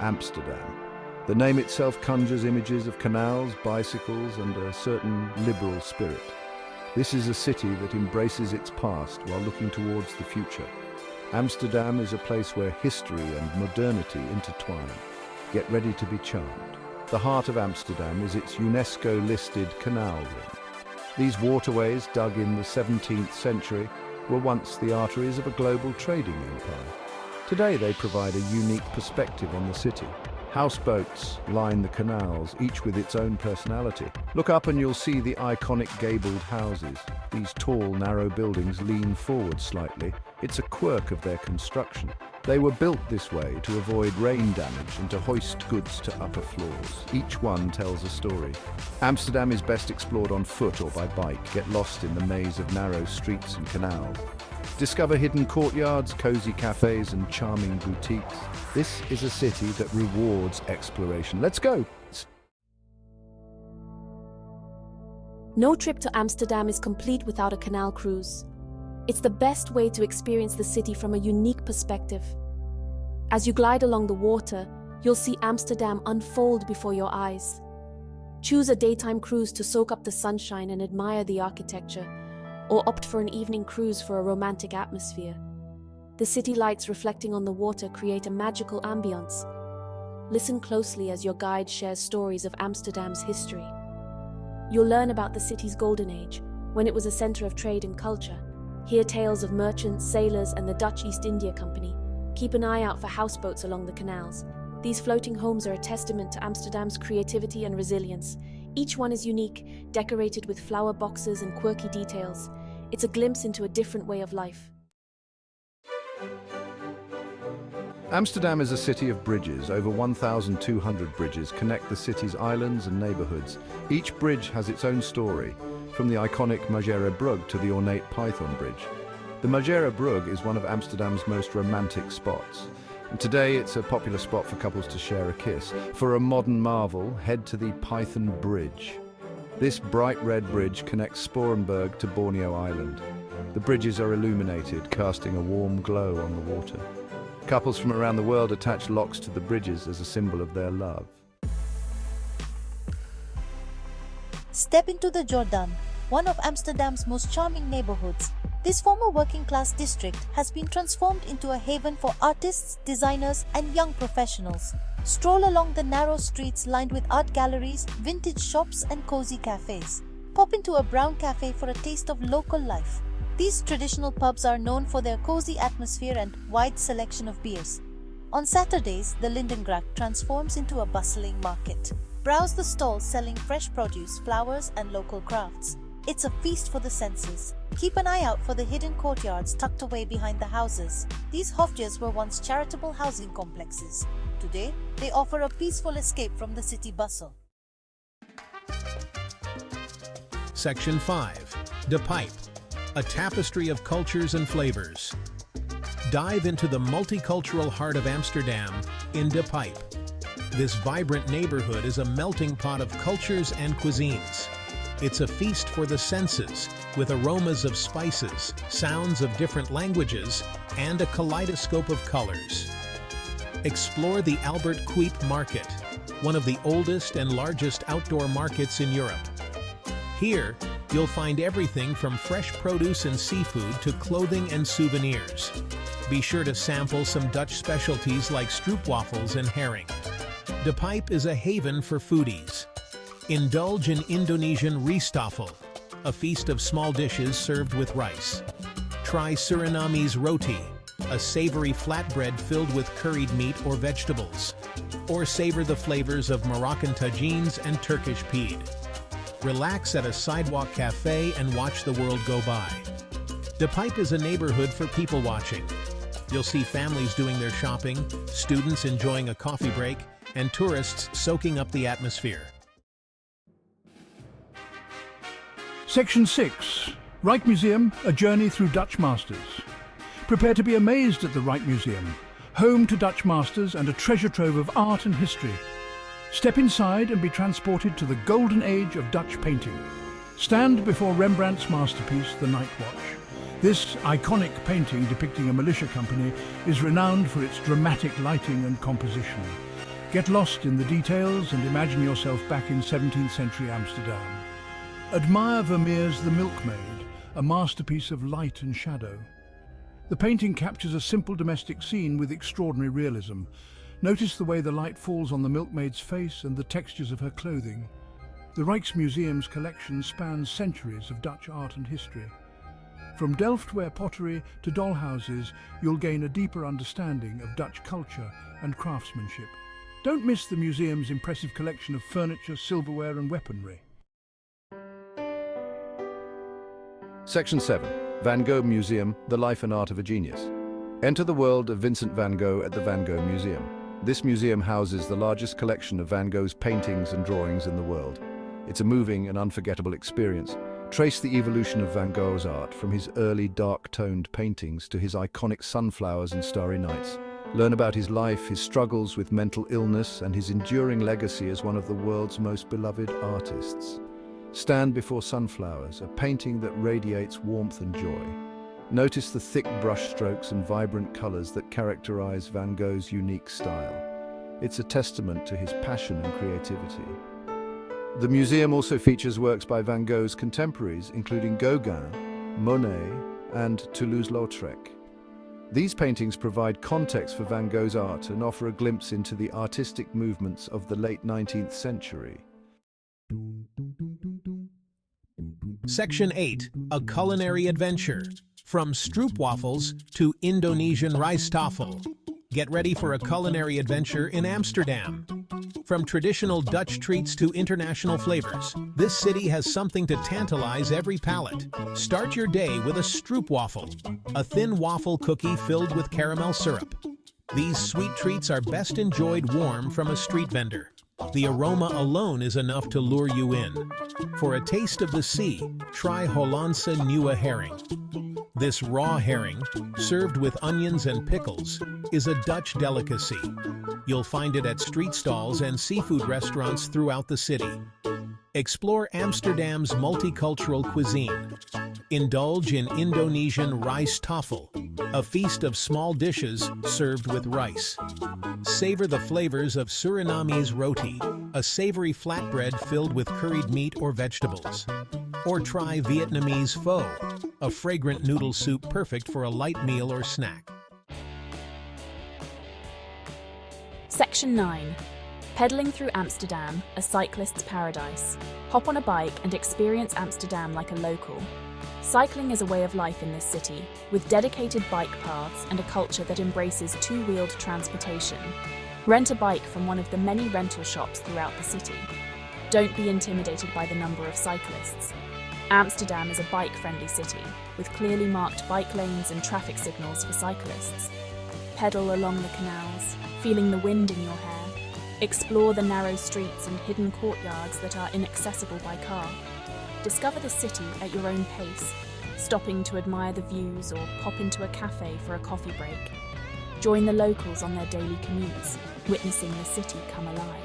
Amsterdam. The name itself conjures images of canals, bicycles, and a certain liberal spirit. This is a city that embraces its past while looking towards the future. Amsterdam is a place where history and modernity intertwine. Get ready to be charmed. The heart of Amsterdam is its UNESCO-listed canal ring. These waterways, dug in the 17th century, were once the arteries of a global trading empire. Today they provide a unique perspective on the city. Houseboats line the canals, each with its own personality. Look up and you'll see the iconic gabled houses. These tall, narrow buildings lean forward slightly. It's a quirk of their construction. They were built this way to avoid rain damage and to hoist goods to upper floors. Each one tells a story. Amsterdam is best explored on foot or by bike. Get lost in the maze of narrow streets and canals. Discover hidden courtyards, cozy cafes, and charming boutiques. This is a city that rewards exploration. Let's go! No trip to Amsterdam is complete without a canal cruise. It's the best way to experience the city from a unique perspective. As you glide along the water, you'll see Amsterdam unfold before your eyes. Choose a daytime cruise to soak up the sunshine and admire the architecture, or opt for an evening cruise for a romantic atmosphere. The city lights reflecting on the water create a magical ambience. Listen closely as your guide shares stories of Amsterdam's history. You'll learn about the city's golden age, when it was a center of trade and culture. Hear tales of merchants, sailors, and the Dutch East India Company. Keep an eye out for houseboats along the canals. These floating homes are a testament to Amsterdam's creativity and resilience. Each one is unique, decorated with flower boxes and quirky details. It's a glimpse into a different way of life. Amsterdam is a city of bridges. Over 1,200 bridges connect the city's islands and neighborhoods. Each bridge has its own story, from the iconic Magere Brug to the ornate Python Bridge. The Magere Brug is one of Amsterdam's most romantic spots. And today it's a popular spot for couples to share a kiss. For a modern marvel, head to the Python Bridge. This bright red bridge connects Sporenburg to Borneo Island. The bridges are illuminated, casting a warm glow on the water. Couples from around the world attach locks to the bridges as a symbol of their love. Step into the Jordan, one of Amsterdam's most charming neighborhoods. This former working-class district has been transformed into a haven for artists, designers, and young professionals. Stroll along the narrow streets lined with art galleries, vintage shops, and cozy cafes. Pop into a brown cafe for a taste of local life. These traditional pubs are known for their cozy atmosphere and wide selection of beers. On Saturdays, the Lindengracht transforms into a bustling market. Browse the stalls selling fresh produce, flowers, and local crafts. It's a feast for the senses. Keep an eye out for the hidden courtyards tucked away behind the houses. These hofjes were once charitable housing complexes. Today, they offer a peaceful escape from the city bustle. Section 5. De Pipe, a tapestry of cultures and flavors. Dive into the multicultural heart of Amsterdam in De Pipe. This vibrant neighborhood is a melting pot of cultures and cuisines. It's a feast for the senses, with aromas of spices, sounds of different languages, and a kaleidoscope of colors. Explore the Albert Kuip Market, one of the oldest and largest outdoor markets in Europe. Here, you'll find everything from fresh produce and seafood to clothing and souvenirs. Be sure to sample some Dutch specialties like stroopwafels and herring. De Pipe is a haven for foodies. Indulge in Indonesian riestafel, a feast of small dishes served with rice. Try Surinamese roti, a savory flatbread filled with curried meat or vegetables. Or savor the flavors of Moroccan tagines and Turkish peed. Relax at a sidewalk cafe and watch the world go by. De Pipe is a neighborhood for people watching. You'll see families doing their shopping, students enjoying a coffee break, and tourists soaking up the atmosphere. Section 6. Rijksmuseum, a journey through Dutch masters. Prepare to be amazed at the Rijksmuseum, home to Dutch masters and a treasure trove of art and history. Step inside and be transported to the golden age of Dutch painting. Stand before Rembrandt's masterpiece, The Night Watch. This iconic painting depicting a militia company is renowned for its dramatic lighting and composition. Get lost in the details and imagine yourself back in 17th century Amsterdam. Admire Vermeer's The Milkmaid, a masterpiece of light and shadow. The painting captures a simple domestic scene with extraordinary realism. Notice the way the light falls on the milkmaid's face and the textures of her clothing. The Rijksmuseum's collection spans centuries of Dutch art and history. From Delftware pottery to dollhouses, you'll gain a deeper understanding of Dutch culture and craftsmanship. Don't miss the museum's impressive collection of furniture, silverware and weaponry. Section 7. Van Gogh Museum, The Life and Art of a Genius. Enter the world of Vincent van Gogh at the Van Gogh Museum. This museum houses the largest collection of Van Gogh's paintings and drawings in the world. It's a moving and unforgettable experience. Trace the evolution of Van Gogh's art from his early dark-toned paintings to his iconic sunflowers and starry nights. Learn about his life, his struggles with mental illness, and his enduring legacy as one of the world's most beloved artists. Stand before sunflowers, a painting that radiates warmth and joy. Notice the thick brushstrokes and vibrant colors that characterize Van Gogh's unique style. It's a testament to his passion and creativity. The museum also features works by Van Gogh's contemporaries, including Gauguin, Monet, and Toulouse-Lautrec. These paintings provide context for Van Gogh's art and offer a glimpse into the artistic movements of the late 19th century. Section 8. A culinary adventure. From stroopwafels to Indonesian rijsttafel. Get ready for a culinary adventure in Amsterdam. From traditional Dutch treats to international flavors, this city has something to tantalize every palate. Start your day with a stroopwafel, a thin waffle cookie filled with caramel syrup. These sweet treats are best enjoyed warm from a street vendor. The aroma alone is enough to lure you in. For a taste of the sea, try Hollandse Nieuwe herring. This raw herring, served with onions and pickles, is a Dutch delicacy. You'll find it at street stalls and seafood restaurants throughout the city. Explore Amsterdam's multicultural cuisine. Indulge in Indonesian rijsttafel, a feast of small dishes served with rice. Savor the flavors of Surinamese roti, a savory flatbread filled with curried meat or vegetables. Or try Vietnamese pho, a fragrant noodle soup perfect for a light meal or snack. Section 9. Pedaling through Amsterdam, a cyclist's paradise. Hop on a bike and experience Amsterdam like a local. Cycling is a way of life in this city, with dedicated bike paths and a culture that embraces two-wheeled transportation. Rent a bike from one of the many rental shops throughout the city. Don't be intimidated by the number of cyclists. Amsterdam is a bike-friendly city, with clearly marked bike lanes and traffic signals for cyclists. Pedal along the canals, feeling the wind in your hair. Explore the narrow streets and hidden courtyards that are inaccessible by car. Discover the city at your own pace, stopping to admire the views or pop into a cafe for a coffee break. Join the locals on their daily commutes, witnessing the city come alive.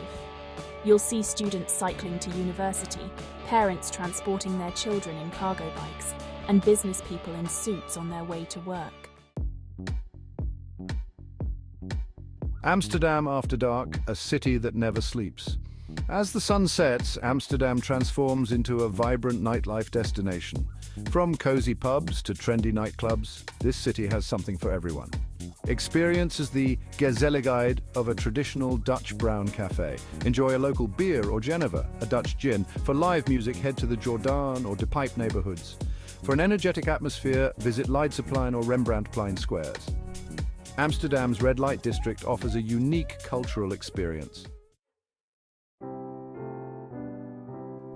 You'll see students cycling to university, parents transporting their children in cargo bikes, and business people in suits on their way to work. Amsterdam after dark, a city that never sleeps. As the sun sets, Amsterdam transforms into a vibrant nightlife destination. From cozy pubs to trendy nightclubs, this city has something for everyone. Experience as the gezelligheid of a traditional Dutch brown cafe. Enjoy a local beer or Geneva, a Dutch gin. For live music, head to the Jordaan or De Pijp neighborhoods. For an energetic atmosphere, visit Leidseplein or Rembrandtplein squares. Amsterdam's red light district offers a unique cultural experience.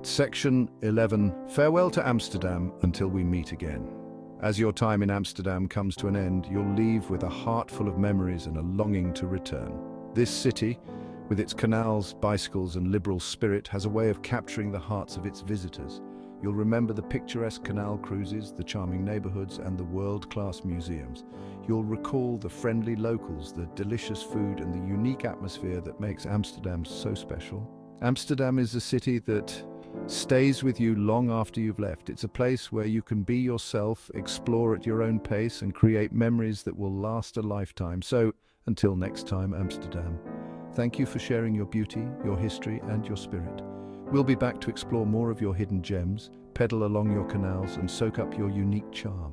Section 11. Farewell to Amsterdam until we meet again. As your time in Amsterdam comes to an end, you'll leave with a heart full of memories and a longing to return. This city, with its canals, bicycles and liberal spirit, has a way of capturing the hearts of its visitors. You'll remember the picturesque canal cruises, the charming neighborhoods and the world-class museums. You'll recall the friendly locals, the delicious food and the unique atmosphere that makes Amsterdam so special. Amsterdam is a city that stays with you long after you've left. It's a place where you can be yourself, explore at your own pace and create memories that will last a lifetime. So, until next time, Amsterdam, Thank you for sharing your beauty, your history, and your spirit. We'll be back to explore more of your hidden gems, pedal along your canals, and soak up your unique charm.